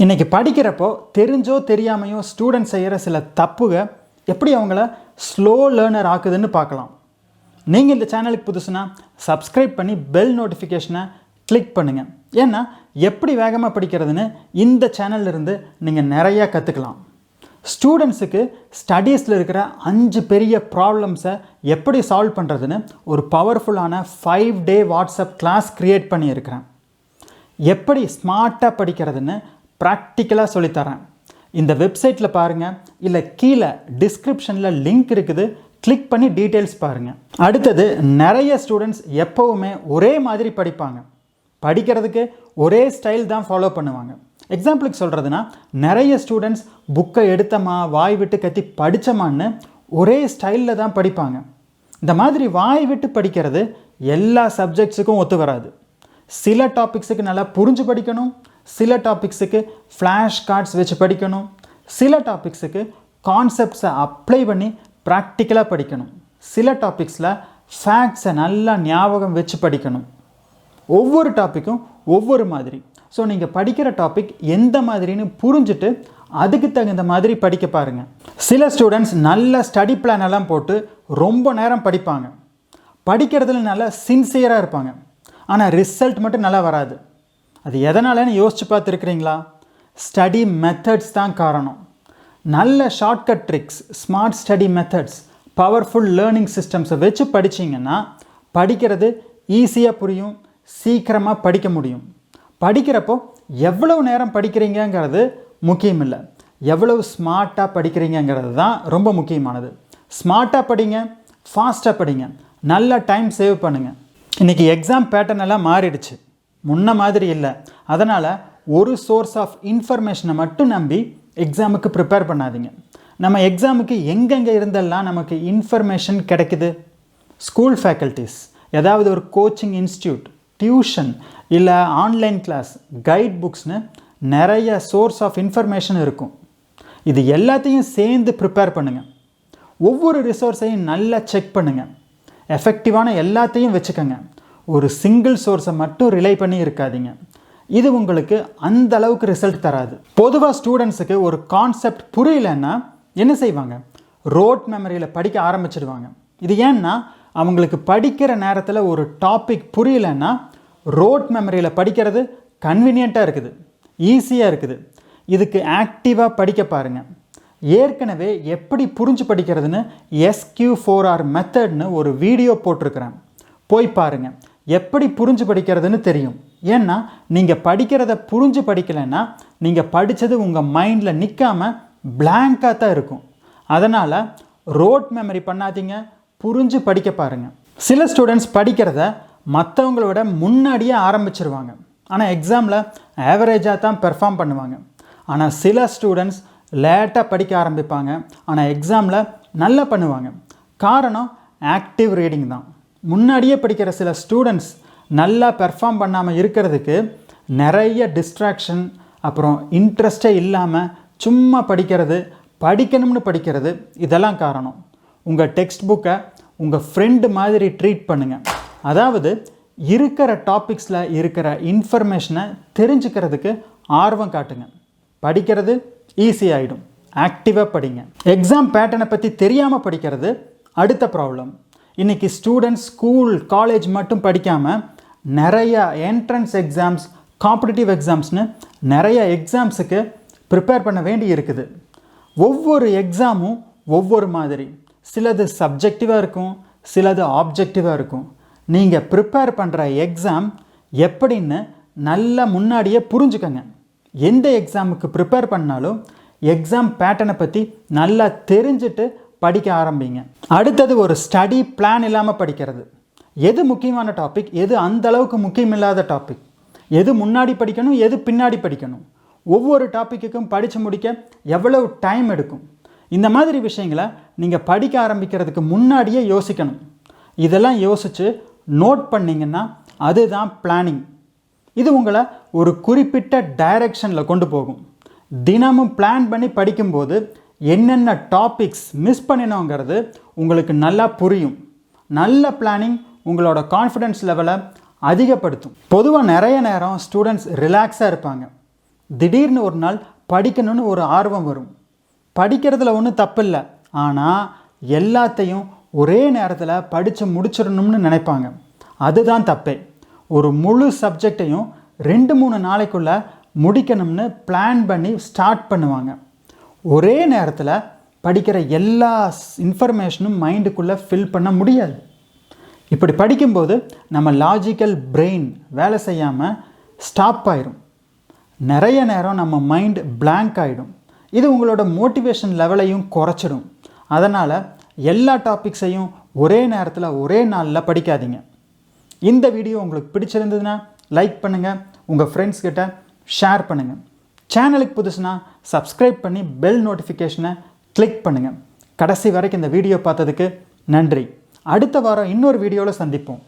இன்றைக்கி படிக்கிறப்போ தெரிஞ்சோ தெரியாமையோ ஸ்டூடெண்ட் செய்கிற சில தப்புக எப்படி அவங்கள ஸ்லோ லேர்னர் ஆக்குதுன்னு பார்க்கலாம். நீங்கள் இந்த சேனலுக்கு புதுசுனா சப்ஸ்கிரைப் பண்ணி பெல் நோட்டிஃபிகேஷனை கிளிக் பண்ணுங்கள். ஏன்னா எப்படி வேகமாக படிக்கிறதுன்னு இந்த சேனல்லிருந்து நீங்கள் நிறையா கற்றுக்கலாம். ஸ்டூடெண்ட்ஸுக்கு ஸ்டடீஸில் இருக்கிற 5 பெரிய ப்ராப்ளம்ஸை எப்படி சால்வ் பண்ணுறதுன்னு ஒரு பவர்ஃபுல்லான 5 டே வாட்ஸ்அப் கிளாஸ் க்ரியேட் பண்ணியிருக்கிறேன். எப்படி ஸ்மார்ட்டாக படிக்கிறதுன்னு ப்ராக்டிக்கலாக சொல்லித்தரேன். இந்த வெப்சைட்டில் பாருங்கள், இல்லை கீழே டிஸ்கிரிப்ஷனில் லிங்க் இருக்குது, கிளிக் பண்ணி டீட்டெயில்ஸ் பாருங்கள். அடுத்தது, நிறைய ஸ்டூடெண்ட்ஸ் எப்போவுமே ஒரே மாதிரி படிப்பாங்க. படிக்கிறதுக்கு ஒரே ஸ்டைல் தான் ஃபாலோ பண்ணுவாங்க. எக்ஸாம்பிளுக்கு சொல்கிறதுனா, நிறைய ஸ்டூடெண்ட்ஸ் புக்கை எடுத்தமா வாய் விட்டு கத்தி படித்தமான்னு ஒரே ஸ்டைலில் தான் படிப்பாங்க. இந்த மாதிரி வாய் விட்டு படிக்கிறது எல்லா சப்ஜெக்ட்ஸுக்கும் ஒத்து வராது. சில டாபிக்ஸுக்கு நல்லா புரிஞ்சு படிக்கணும், சில டாபிக்ஸுக்கு ஃப்ளாஷ் கார்ட்ஸ் வச்சு படிக்கணும், சில டாபிக்ஸுக்கு கான்செப்ட்ஸை அப்ளை பண்ணி ப்ராக்டிக்கலாக படிக்கணும், சில டாபிக்ஸில் ஃபேக்ட்ஸை நல்லா ஞாபகம் வச்சு படிக்கணும். ஒவ்வொரு டாப்பிக்கும் ஒவ்வொரு மாதிரி. ஸோ நீங்கள் படிக்கிற டாபிக் எந்த மாதிரின்னு புரிஞ்சுட்டு அதுக்கு தகுந்த மாதிரி படிக்க பாருங்கள். சில ஸ்டூடெண்ட்ஸ் நல்ல ஸ்டடி பிளான் எல்லாம் போட்டு ரொம்ப நேரம் படிப்பாங்க. படிக்கிறதுல நல்லா சின்சியராக இருப்பாங்க. ஆனால் ரிசல்ட் மட்டும் நல்லா வராது. அது எதனாலன்னு யோசிச்சு பார்த்துருக்குறீங்களா? ஸ்டடி மெத்தட்ஸ் தான் காரணம். நல்ல shortcut tricks, smart study methods, powerful learning சிஸ்டம்ஸை வச்சு படிச்சிங்கன்னா படிக்கிறது ஈஸியாக புரியும், சீக்கிரமாக படிக்க முடியும். படிக்கிறப்போ எவ்வளவு நேரம் படிக்கிறீங்கிறது முக்கியம் இல்லை, எவ்வளவு ஸ்மார்ட்டாக படிக்கிறீங்கிறது தான் ரொம்ப முக்கியமானது. ஸ்மார்ட்டாக படிங்க, ஃபாஸ்ட்டாக படிங்க, நல்ல டைம் சேவ் பண்ணுங்கள். இன்றைக்கி எக்ஸாம் பேட்டர்ன் எல்லாம் மாறிடுச்சு, முன்ன மாதிரி இல்லை. அதனால் ஒரு சோர்ஸ் ஆஃப் இன்ஃபர்மேஷனை மட்டும் நம்பி எக்ஸாமுக்கு ப்ரிப்பேர் பண்ணாதீங்க. நம்ம எக்ஸாமுக்கு எங்கெங்கே இருந்தெல்லாம் நமக்கு இன்ஃபர்மேஷன் கிடைக்குது? ஸ்கூல் ஃபேக்கல்ட்டிஸ், ஏதாவது ஒரு கோச்சிங் இன்ஸ்டியூட், டியூஷன், இல்லை ஆன்லைன் கிளாஸ், கைட் புக்ஸ்னு நிறைய சோர்ஸ் ஆஃப் இன்ஃபர்மேஷன் இருக்கும். இது எல்லாத்தையும் சேர்ந்து ப்ரிப்பேர் பண்ணுங்கள். ஒவ்வொரு ரிசோர்ஸையும் நல்லா செக் பண்ணுங்கள். எஃபெக்டிவான எல்லாத்தையும் வச்சுக்கோங்க. ஒரு சிங்கிள் சோர்ஸை மட்டும் ரிலை பண்ணி இருக்காதீங்க. இது உங்களுக்கு அந்த அளவுக்கு ரிசல்ட் தராது. பொதுவாக ஸ்டூடெண்ட்ஸுக்கு ஒரு கான்செப்ட் புரியலன்னா என்ன செய்வாங்க? ரோட் மெமரியில் படிக்க ஆரம்பிச்சிடுவாங்க. இது ஏன்னா அவங்களுக்கு படிக்கிற நேரத்தில் ஒரு டாபிக் புரியலன்னா ரோட் மெமரியில் படிக்கிறது கன்வீனியண்ட்டாக இருக்குது, ஈஸியாக இருக்குது. இதுக்கு ஆக்டிவாக படிக்க பாருங்கள். ஏற்கனவே எப்படி புரிஞ்சு படிக்கிறதுன்னு SQ4R மெத்தட்னு ஒரு வீடியோ போட்டிருக்கிறேன், போய் பாருங்கள். எப்படி புரிஞ்சு படிக்கிறதுன்னு தெரியும். ஏன்னா நீங்கள் படிக்கிறத புரிஞ்சு படிக்கலைன்னா நீங்கள் படித்தது உங்கள் மைண்டில் நிற்காமல் பிளாங்காக தான் இருக்கும். அதனால் ரோட் மெமரி பண்ணாதீங்க, புரிஞ்சு படிக்க பாருங்கள். சில ஸ்டூடெண்ட்ஸ் படிக்கிறத மற்றவங்களோட முன்னாடியே ஆரம்பிச்சிருவாங்க. ஆனால் எக்ஸாமில் ஆவரேஜாக தான் பெர்ஃபார்ம் பண்ணுவாங்க. ஆனால் சில ஸ்டூடெண்ட்ஸ் லேட்டாக படிக்க ஆரம்பிப்பாங்க, ஆனால் எக்ஸாமில் நல்லா பண்ணுவாங்க. காரணம் ஆக்டிவ் ரீடிங் தான். முன்னாடியே படிக்கிற சில ஸ்டூடெண்ட்ஸ் நல்லா பெர்ஃபார்ம் பண்ணாமல் இருக்கிறதுக்கு நிறைய டிஸ்ட்ராக்ஷன், அப்புறம் இன்ட்ரெஸ்டே இல்லாமல் சும்மா படிக்கிறது, படிக்கணும்னு படிக்கிறது, இதெல்லாம் காரணம். உங்கள் டெக்ஸ்ட் புக்கை உங்கள் ஃப்ரெண்டு மாதிரி ட்ரீட் பண்ணுங்கள். அதாவது இருக்கிற டாபிக்ஸில் இருக்கிற இன்ஃபர்மேஷனை தெரிஞ்சுக்கிறதுக்கு ஆர்வம் காட்டுங்க. படிக்கிறது ஈஸியாகிடும். ஆக்டிவாக படிங்க. எக்ஸாம் பேட்டர்னை பற்றி தெரியாமல் படிக்கிறது அடுத்த ப்ராப்ளம். இன்றைக்கி ஸ்டூடெண்ட்ஸ் ஸ்கூல் காலேஜ் மட்டும் படிக்காமல் நிறையா என்ட்ரன்ஸ் எக்ஸாம்ஸ், காம்படிட்டிவ் எக்ஸாம்ஸ்னு நிறைய எக்ஸாம்ஸுக்கு ப்ரிப்பேர் பண்ண வேண்டி இருக்குது. ஒவ்வொரு எக்ஸாமும் ஒவ்வொரு மாதிரி. சிலது சப்ஜெக்டிவாக இருக்கும், சிலது ஆப்ஜெக்டிவாக இருக்கும். நீங்கள் ப்ரிப்பேர் பண்ணுற எக்ஸாம் எப்படின்னு நல்லா முன்னாடியே புரிஞ்சுக்கங்க. எந்த எக்ஸாமுக்கு ப்ரிப்பேர் பண்ணாலும் எக்ஸாம் பேட்டர்னை பற்றி நல்லா தெரிஞ்சுட்டு படிக்க ஆரம்பிங்க. அடுத்தது, ஒரு ஸ்டடி பிளான் இல்லாமல் படிக்கிறது. எது முக்கியமான டாபிக், எது அந்த அளவுக்கு முக்கியமில்லாத டாபிக், எது முன்னாடி படிக்கணும், எது பின்னாடி படிக்கணும், ஒவ்வொரு டாப்பிக்குக்கும் படித்து முடிக்க எவ்வளவு டைம் எடுக்கும், இந்த மாதிரி விஷயங்களை நீங்கள் படிக்க ஆரம்பிக்கிறதுக்கு முன்னாடியே யோசிக்கணும். இதெல்லாம் யோசித்து நோட் பண்ணிங்கன்னா அதுதான் பிளானிங். இது உங்களை ஒரு குறிப்பிட்ட டைரக்ஷனில் கொண்டு போகும். தினமும் பிளான் பண்ணி படிக்கும்போது என்னென்ன டாபிக்ஸ் மிஸ் பண்ணினோங்கிறது உங்களுக்கு நல்லா புரியும். நல்ல பிளானிங் உங்களோட கான்ஃபிடென்ஸ் லெவலை அதிகப்படுத்தும். பொதுவாக நிறைய நேரம் ஸ்டூடெண்ட்ஸ் ரிலாக்ஸாக இருப்பாங்க. திடீர்னு ஒரு நாள் படிக்கணும்னு ஒரு ஆர்வம் வரும். படிக்கிறதுல ஒன்றும் தப்பு இல்லை, ஆனால் எல்லாத்தையும் ஒரே நேரத்தில் படித்து முடிச்சிடணும்னு நினைப்பாங்க. அதுதான் தப்பே. ஒரு முழு சப்ஜெக்டையும் 2-3 நாளைக்குள்ளே முடிக்கணும்னு பிளான் பண்ணி ஸ்டார்ட் பண்ணுவாங்க. ஒரே நேரத்தில் படிக்கிற எல்லா இன்ஃபர்மேஷனும் மைண்டுக்குள்ளே ஃபில் பண்ண முடியாது. இப்படி படிக்கும்போது நம்ம லாஜிக்கல் பிரெயின் வேலை செய்யாமல் ஸ்டாப் ஆயிரும். நிறைய நேரம் நம்ம மைண்ட் பிளாங்க் ஆகிடும். இது உங்களோட மோட்டிவேஷன் லெவலையும் குறைச்சிடும். அதனால் எல்லா டாபிக்ஸையும் ஒரே நேரத்தில் ஒரே நாளில் படிக்காதீங்க. இந்த வீடியோ உங்களுக்கு பிடிச்சிருந்ததுன்னா லைக் பண்ணுங்கள், உங்கள் ஃப்ரெண்ட்ஸ் கிட்ட ஷேர் பண்ணுங்கள். சேனலுக்கு புதுசுனா சப்ஸ்கிரைப் பண்ணி பெல் நோட்டிஃபிகேஷனை கிளிக் பண்ணுங்கள். கடைசி வரைக்கும் இந்த வீடியோ பார்த்ததுக்கு நன்றி. அடுத்த வாரம் இன்னொரு வீடியோவில் சந்திப்போம்.